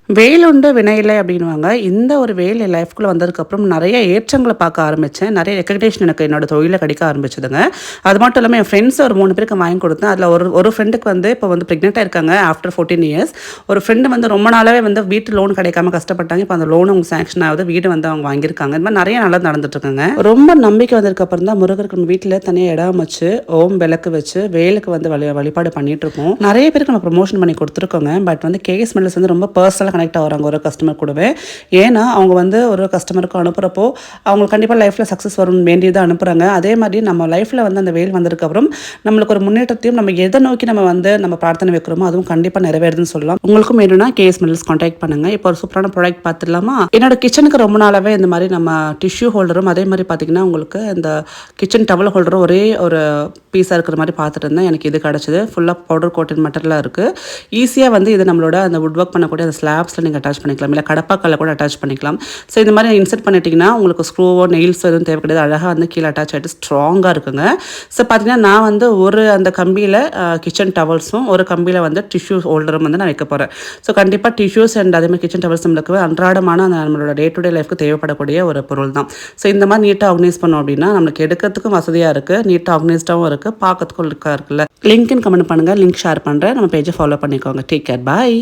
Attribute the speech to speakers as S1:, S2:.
S1: வேல் உண்டு வினையில்லை அப்படின்னுவாங்க. இந்த ஒரு வேல் என் லைஃப்குள்ளே வந்ததுக்கப்புறம் நிறைய ஏற்றங்களை பார்க்க ஆரம்பித்தேன். நிறைய ரெக்கக்னேஷன் எனக்கு என்னோட தொழிலில் கிடைக்க ஆரம்பிச்சதுங்க. அது மட்டும் இல்லாமல் என் ஃப்ரெண்ட்ஸ் ஒரு 3 பேருக்கு வாங்கி கொடுத்தேன். அதில் ஒரு ஃப்ரெண்டுக்கு வந்து இப்போ வந்து ப்ரெக்னெண்ட்டாக இருக்காங்க ஆஃப்டர் 14 இயர்ஸ். ஒரு ஃப்ரெண்டு வந்து ரொம்ப நாளாகவே வந்து வீட்டு லோன் கிடைக்காம கஷ்டப்பட்டாங்க. இப்போ அந்த லோன் அவங்க சேங்ஷன் ஆகுது, வீடு வந்து அவங்க வாங்கியிருக்காங்க. இந்த மாதிரி நிறைய நல்லது நடந்துட்டுருக்காங்க. ரொம்ப நம்பிக்கை வந்ததுக்கப்புறம் தான் முருகருக்கு நம்ம வீட்டில் தனியாக இடம் வச்சு ஓம் விளக்கு வச்சு வேலுக்கு வந்து வழிபாடு பண்ணிட்டு இருக்கோம். நிறைய பேருக்கு நம்ம ப்ரொமோஷன் பண்ணி கொடுத்துருக்கோங்க. பட் வந்து கேஎஸ் மெடல்ஸ் வந்து ரொம்ப பர்சனலாக கனெக்ட் ஆகிறாங்க ஒரு கஸ்டமர் கூடவே. ஏன்னா அவங்க வந்து ஒரு கஸ்டமருக்கு அனுப்புகிறப்போ அவங்களுக்கு கண்டிப்பாக லைஃப்பில் சக்ஸஸ் வரும்னு வேண்டி தான் அனுப்புகிறாங்க. அதே மாதிரி நம்ம லைஃப்பில் வந்து அந்த வேல் வந்ததுக்கப்புறம் நம்மளுக்கு ஒரு முன்னேற்றத்தையும் நம்ம எதை நோக்கி நம்ம பிரார்த்தனை வைக்கிறோமோ அதுவும் கண்டிப்பாக நிறைவேறுதுன்னு சொல்லலாம். உங்களுக்கும் வேணும்னா கேஎஸ் மெடல்ஸ் கான்டாக்ட் பண்ணுங்கள். இப்போ ஒரு சூப்பரான ப்ராடக்ட் பார்த்துடலாமா? என்னோட கிச்சனுக்கு ரொம்ப நாளாகவே இந்த மாதிரி நம்ம டிஷ்யூ ஹோல்டரும் அதே மாதிரி பார்த்தீங்கன்னா உங்களுக்கு இந்த கிச்சன் டவல் ஹோல்டரும் ஒரே ஒரு பீஸாக இருக்கிற மாதிரி பார்த்துட்டு இருந்தேன். எனக்கு இது கிடச்சிது. ஃபுல்லாக பவுடர் கோட்டின் மெட்டீரியலாக இருக்குது. ஈஸியாக வந்து இது நம்மளோட அந்த வுட் ஒர்க் பண்ணக்கூடிய அந்த ஸ்லாப்ஸில் நீங்கள் அட்டாச் பண்ணிக்கலாம், இல்லை கடப்பாக்கல்ல கூட அட்டாச் பண்ணிக்கலாம். ஸோ இந்த மாதிரி இன்செர்ட் பண்ணிட்டீங்கன்னா உங்களுக்கு ஸ்க்ரூவோ நெயில்ஸோ எதுவும் தேவை கிடையாது. அழகாக வந்து கீழே அட்டாச் ஆகிட்டு ஸ்ட்ராங்காக இருக்குங்க. ஸோ பார்த்தீங்கன்னா நான் வந்து ஒரு அந்த கம்பியில் கிச்சன் டவல்ஸும் ஒரு கம்பியில் வந்து டிஷ்யூ ஹோல்டரும் வந்து நான் வைக்க போகிறேன். ஸோ கண்டிப்பாக டிஷ்யூஸ் அண்ட் அதே மாதிரி கிச்சன் டவல்ஸ் நம்மளுக்கு அன்றாடமான அந்த நம்மளோட டே டு டே லைஃப்க்கு தேவைப்படக்கூடிய ஒரு பொருள் தான். ஸோ இந்த மாதிரி நீட்டாக ஆர்கனைஸ் பண்ணோம் அப்படின்னா நம்மளுக்கு எடுக்கிறதுக்கும் வசதியாக இருக்குது, நீட்டாக ஆர்கனைஸ்டாகவும் இருக்குது, பார்க்கறதுக்கும் லுக்காக இருக்குல்ல. லிங்க்னு கமெண்ட் பண்ணுங்கள், லிங்க் ஷேர் பண்ணுறேன், நம்ம பேஜை ஃபாலோ பண்ணிக்கோங்க. டேக் கேர், பாய்.